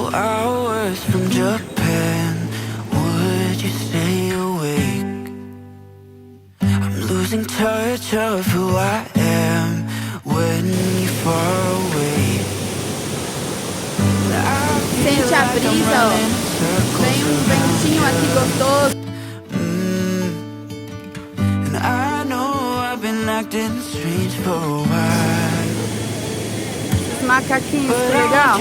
couple hours from Japan, would you stay awake? I'm losing touch of who I am when you're far away. Sente a brisa, ó. Vem um ventinho aqui gostoso. And I know I've been acting strange for a while. Esses macaquinhos, que legal.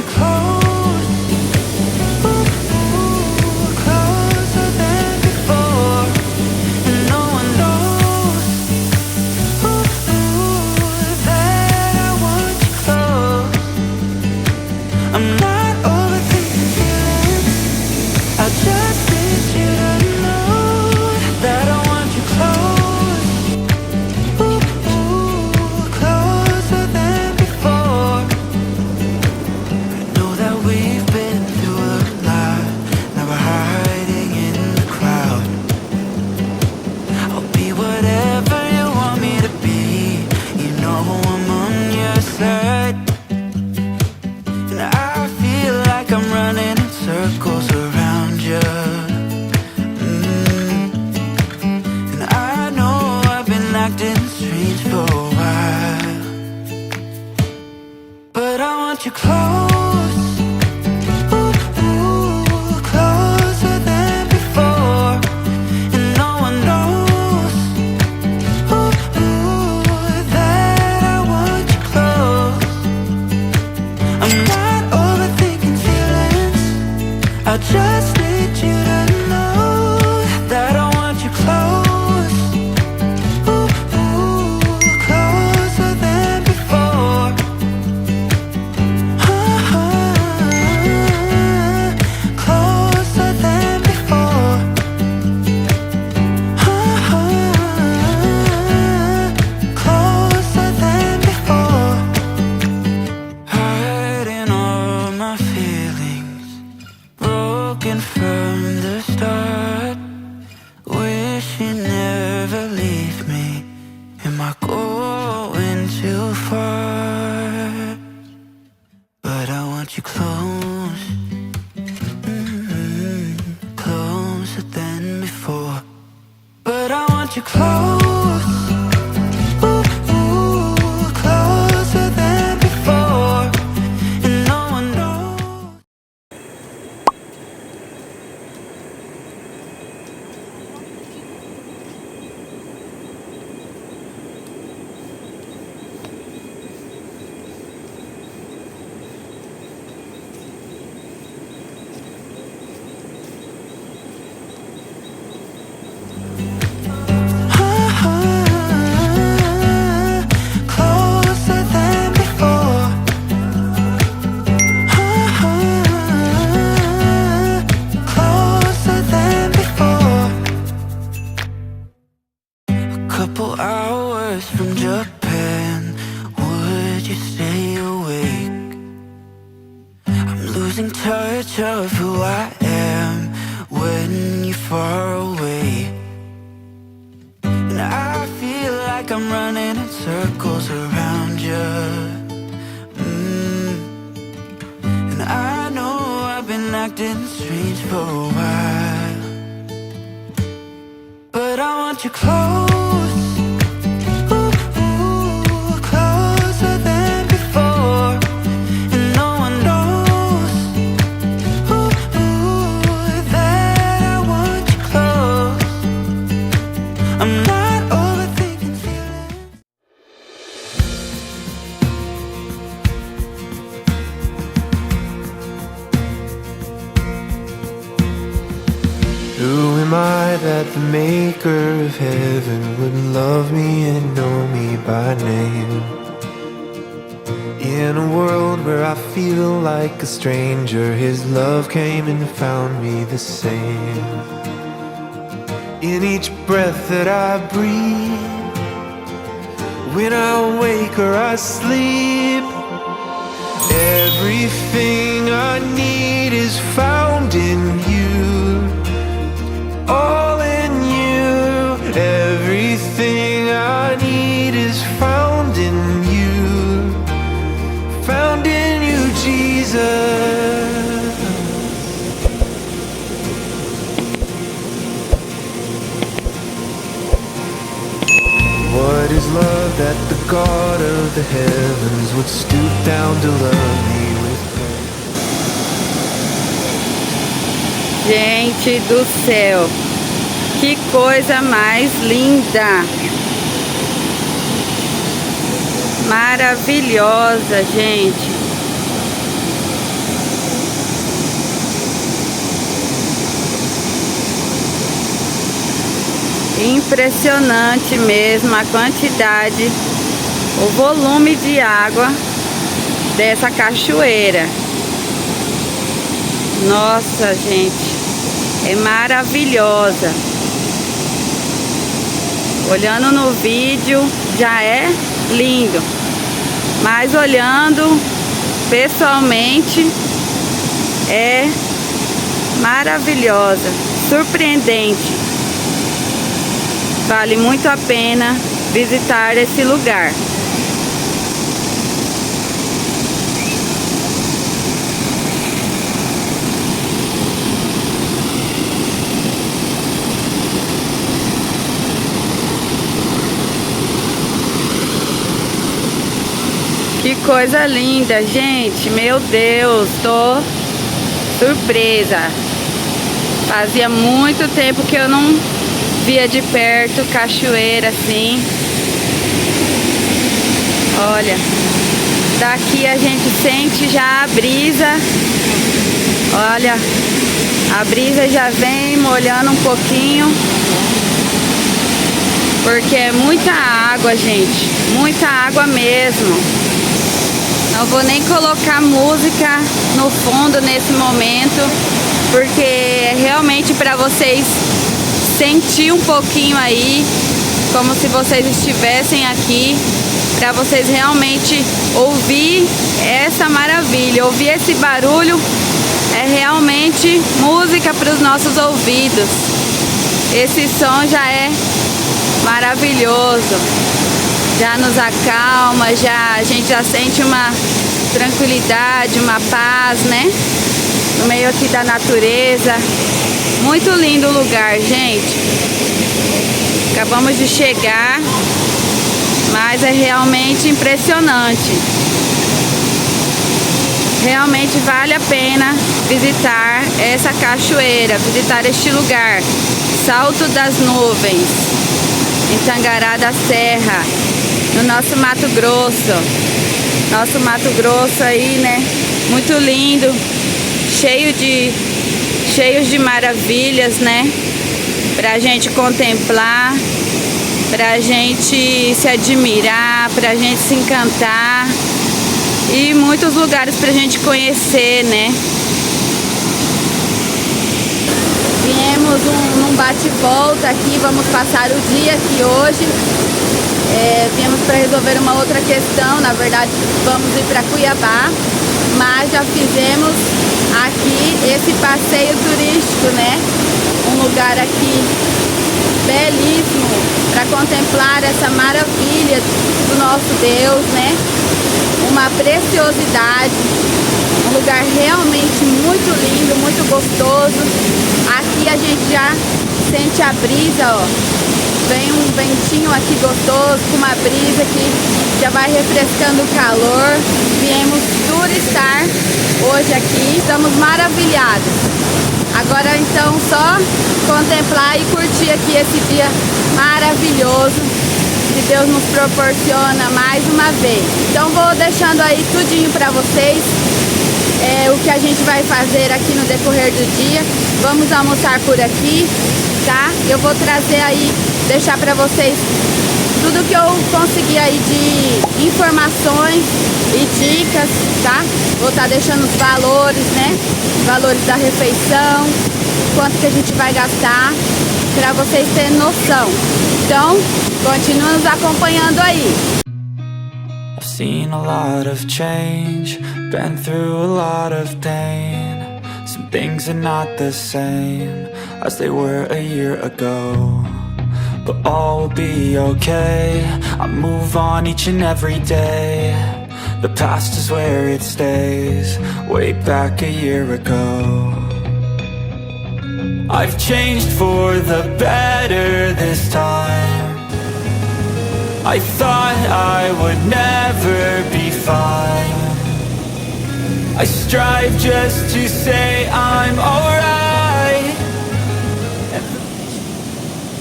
Who am I that the maker of heaven would love me and know me by name? In a world where I feel like a stranger, His love came and found me the same. In each breath that I breathe, when I wake or I sleep, everything I need is found in You. All in You, everything I need is found in You. Found in You, Jesus. What is love that the God of the heavens would stoop down to love me with praise? Gente do céu, que coisa mais linda! Maravilhosa, gente. Impressionante mesmo a quantidade, o volume de água dessa cachoeira. Nossa, gente, é maravilhosa. Olhando no vídeo já é lindo, mas olhando pessoalmente é maravilhosa, surpreendente. Vale muito a pena visitar esse lugar. Que coisa linda, gente. Meu Deus, tô surpresa. Fazia muito tempo que eu não via de perto cachoeira assim. Olha, daqui a gente sente já a brisa. Olha, a brisa já vem molhando um pouquinho, porque é muita água, gente, muita água mesmo. Não vou nem colocar música no fundo nesse momento, porque é realmente para vocês sentir um pouquinho aí, como se vocês estivessem aqui, para vocês realmente ouvir essa maravilha, ouvir esse barulho. É realmente música para os nossos ouvidos. Esse som já é maravilhoso, já nos acalma, a gente já sente uma tranquilidade, uma paz, né? No meio aqui da natureza. Muito lindo o lugar, gente. Acabamos de chegar, mas é realmente impressionante. Realmente vale a pena visitar essa cachoeira, visitar este lugar. Salto das Nuvens, em Tangará da Serra, no nosso Mato Grosso. Nosso Mato Grosso aí, né? Muito lindo, cheios de maravilhas, né? Pra gente contemplar, pra gente se admirar, pra gente se encantar. E muitos lugares pra gente conhecer, né? Viemos num bate-volta aqui, vamos passar o dia aqui hoje. Viemos para resolver uma outra questão, na verdade vamos ir para Cuiabá, mas já fizemos aqui esse passeio turístico, né? Um lugar aqui belíssimo para contemplar essa maravilha do nosso Deus, né? Uma preciosidade, um lugar realmente muito lindo, muito gostoso. Aqui a gente já sente a brisa, ó. Vem um ventinho aqui gostoso, com uma brisa que já vai refrescando o calor. Viemos turistar hoje aqui, estamos maravilhados. Agora então só contemplar e curtir aqui esse dia maravilhoso que Deus nos proporciona mais uma vez. Então vou deixando aí tudinho para vocês, o que a gente vai fazer aqui no decorrer do dia. Vamos almoçar por aqui, tá? Eu vou trazer aí, deixar para vocês tudo que eu consegui aí de informações e dicas, tá? Vou estar deixando os valores, né? Valores da refeição, quanto que a gente vai gastar, para vocês terem noção. Então, continue nos acompanhando aí. I've seen a lot of change, been through a lot of pain. Some things are not the same as they were a year ago, but all will be okay. I move on each and every day. The past is where it stays, way back a year ago. I've changed for the better this time. I thought I would never be fine. I strive just to say I'm alright.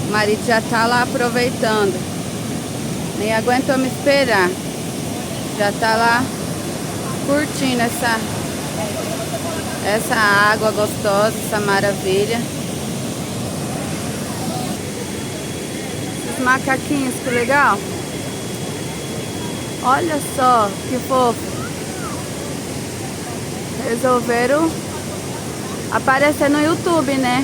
O marido já tá lá aproveitando. Nem aguentou me esperar. Já tá lá curtindo essa água gostosa, essa maravilha. Esses macaquinhos, que legal. Olha só que fofo. Resolveram aparecer no YouTube, né?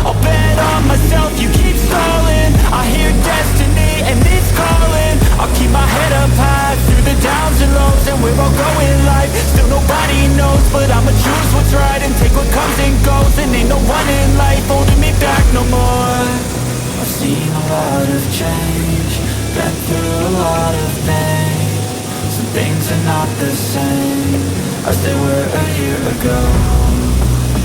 I'll bet on myself, you keep stalling. I hear destiny and it's calling. I'll keep my head up high through the downs and lows, and where I'll go in life still nobody knows, but I'ma choose what's right and take what comes and goes. And ain't no one in life holding me back no more. I've seen a lot of change, been through a lot of pain. Some things are not the same as they were a year ago,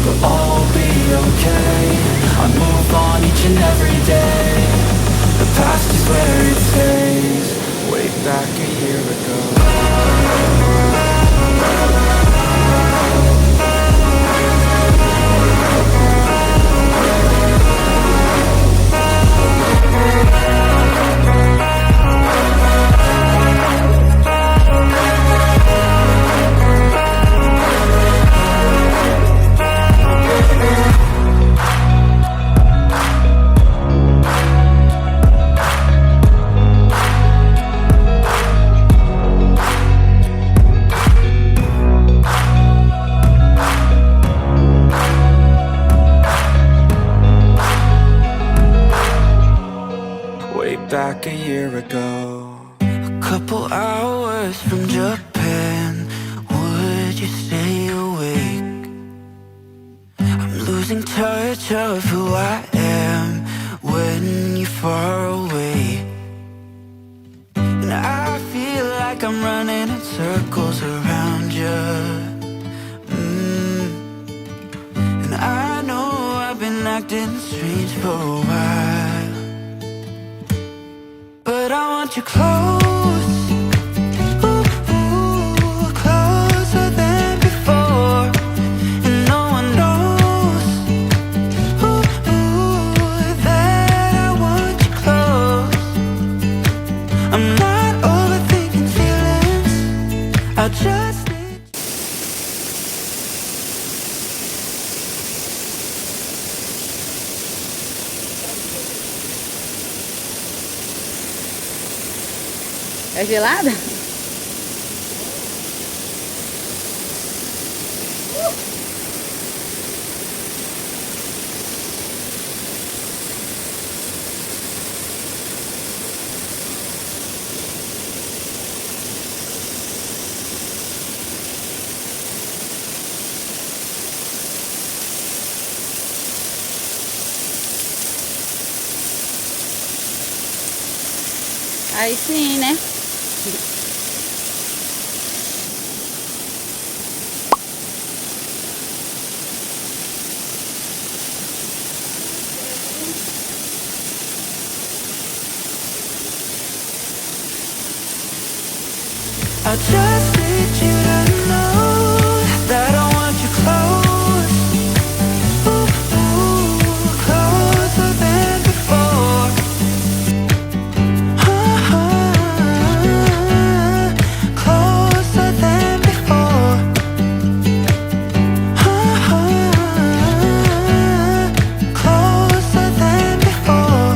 but all will be okay. I move on each and every day. The past is where it stays. Way back a year ago. Back a year ago. A couple hours from Japan, would you stay awake? I'm losing touch of who I am when you're far away. And I feel like I'm running in circles around you. And I know I've been acting strange for a while, but I want you close, ooh, closer than before. And no one knows, ooh, that I want you close. I'm not overthinking feelings, I just need. É gelada? Aí sim, né? I just need you to know that I want you close, ooh, closer than before. Closer than before. Closer than before.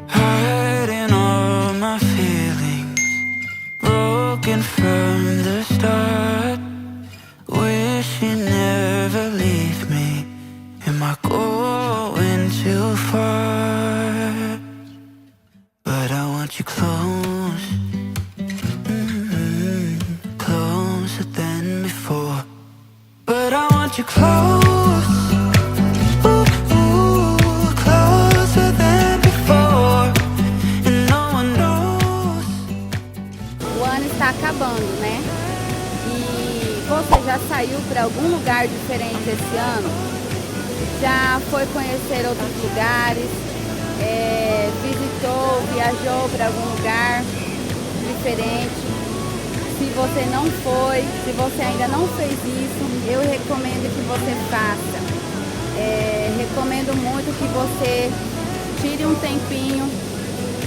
Hiding all my feelings, broken from the start. Wish you never leave me. Am I going too far? But I want you close, closer than before. But I want you close. acabando, né? E você já saiu para algum lugar diferente esse ano? Já foi conhecer outros lugares? Visitou, viajou para algum lugar diferente? Se você não foi, se você ainda não fez isso, eu recomendo que você faça. Recomendo muito que você tire um tempinho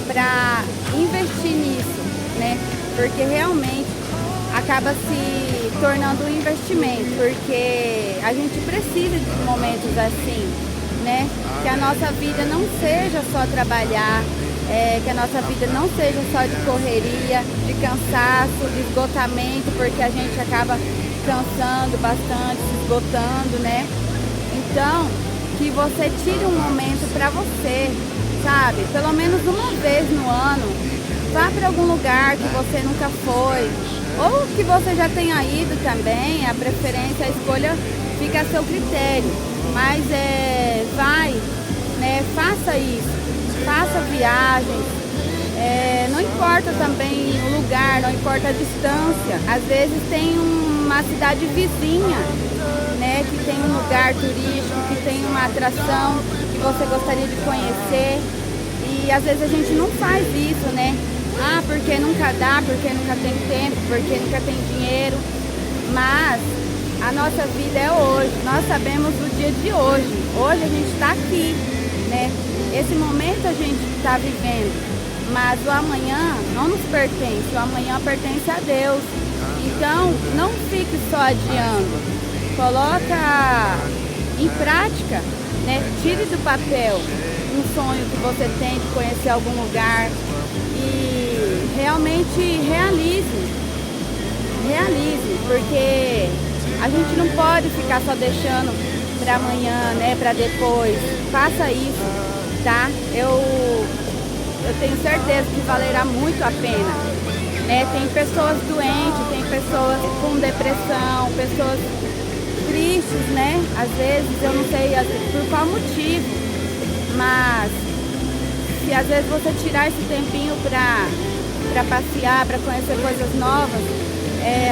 para investir nisso, né? Porque realmente acaba se tornando um investimento, porque a gente precisa de momentos assim, né? Que a nossa vida não seja só trabalhar, que a nossa vida não seja só de correria, de cansaço, de esgotamento, porque a gente acaba cansando bastante, se esgotando, né? Então, que você tire um momento para você, sabe? Pelo menos uma vez no ano, vá para algum lugar que você nunca foi, ou que você já tenha ido também, a preferência, a escolha fica a seu critério. Mas vai, né? Faça isso, faça viagens. Não importa também o lugar, não importa a distância. Às vezes tem uma cidade vizinha, né, que tem um lugar turístico, que tem uma atração que você gostaria de conhecer. E às vezes a gente não faz isso, né? Porque nunca dá, porque nunca tem tempo, porque nunca tem dinheiro. Mas a nossa vida é hoje, nós sabemos do dia de hoje. Hoje a gente está aqui, né? Esse momento a gente está vivendo, mas o amanhã não nos pertence, o amanhã pertence a Deus. Então, não fique só adiando, coloca em prática, né? Tire do papel um sonho que você tem de conhecer algum lugar e realmente realize, porque a gente não pode ficar só deixando para amanhã, né? Para depois. Faça isso, tá? Eu tenho certeza que valerá muito a pena, né? Tem pessoas doentes, tem pessoas com depressão, pessoas tristes, né? Às vezes, eu não sei por qual motivo, mas se às vezes você tirar esse tempinho para passear, para conhecer coisas novas,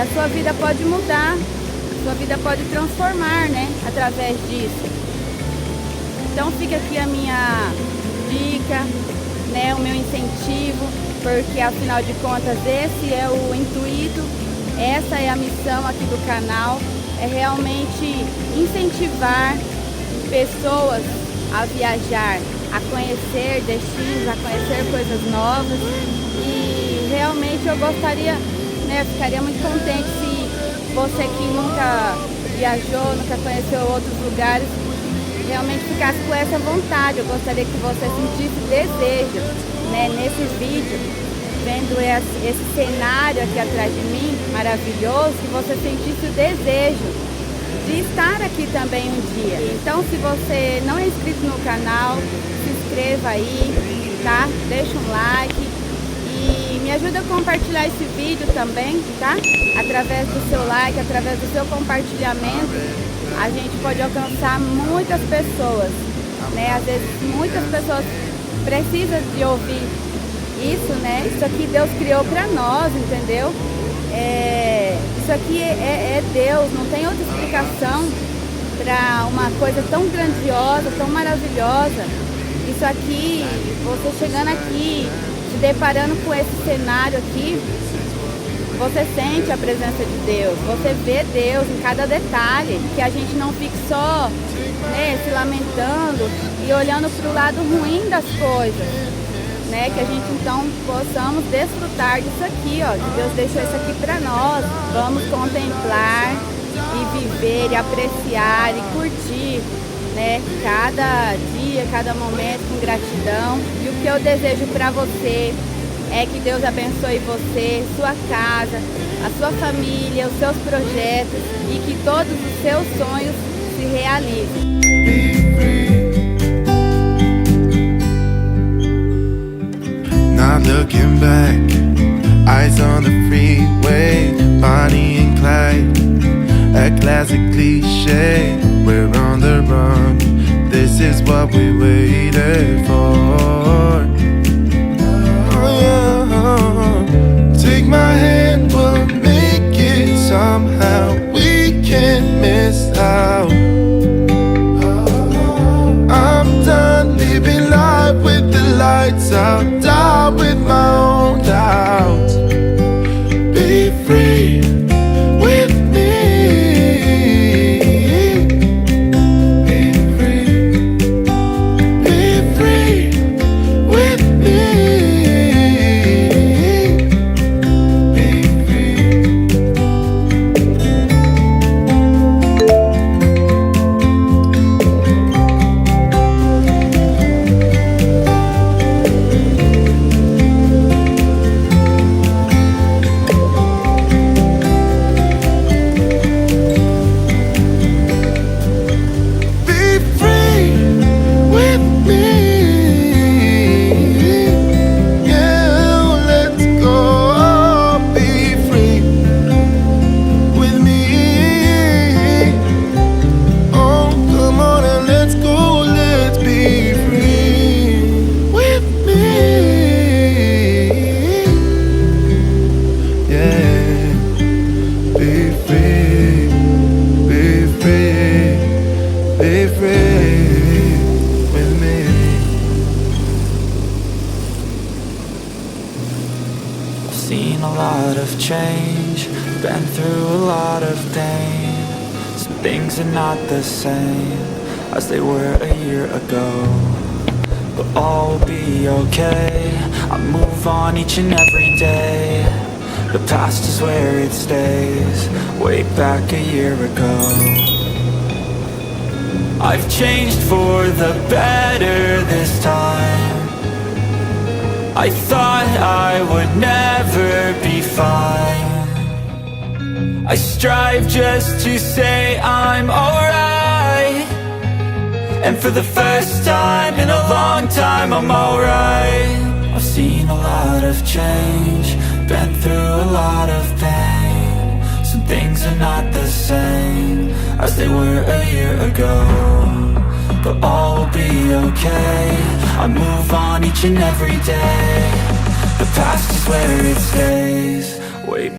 a sua vida pode mudar, a sua vida pode transformar, né? Através disso. Então fica aqui a minha dica, né? O meu incentivo, porque afinal de contas esse é o intuito, essa é a missão aqui do canal, é realmente incentivar pessoas a viajar, a conhecer destinos, a conhecer coisas novas. E realmente eu gostaria, né, ficaria muito contente se você que nunca viajou, nunca conheceu outros lugares, realmente ficasse com essa vontade. Eu gostaria que você sentisse desejo, né, nesse vídeo, vendo esse cenário aqui atrás de mim, maravilhoso, que você sentisse o desejo de estar aqui também um dia. Então, se você não é inscrito no canal, se inscreva aí, tá? Deixa um like e me ajuda a compartilhar esse vídeo também, tá? Através do seu like, através do seu compartilhamento, a gente pode alcançar muitas pessoas, né? Às vezes muitas pessoas precisam de ouvir isso, né? Isso aqui Deus criou para nós, entendeu? Isso aqui é Deus, não tem outra explicação para uma coisa tão grandiosa, tão maravilhosa. Isso aqui, você chegando aqui, se deparando com esse cenário aqui, você sente a presença de Deus, você vê Deus em cada detalhe, que a gente não fique só, né, se lamentando e olhando para o lado ruim das coisas, né, que a gente então possamos desfrutar disso aqui, ó, que Deus deixou isso aqui para nós. Vamos contemplar e viver e apreciar e curtir, né, cada dia, cada momento com gratidão. E o que eu desejo para você é que Deus abençoe você, sua casa, a sua família, os seus projetos e que todos os seus sonhos se realizem. Not looking back, eyes on the freeway, Bonnie and Clyde, a classic cliche. We're on the run, this is what we waited for. Oh yeah, take my hand, we'll seen a lot of change, been through a lot of pain. Some things are not the same as they were a year ago, but all will be okay. I move on each and every day. The past is where it stays, way back a year ago. I've changed for the better this time. I thought I would never be fine. I strive just to say I'm alright, and for the first time in a long time I'm alright. I've seen a lot of change, been through a lot of pain. Some things are not the same as they were a year ago, but all will be okay. I move on each and every day. The past is where it stays, way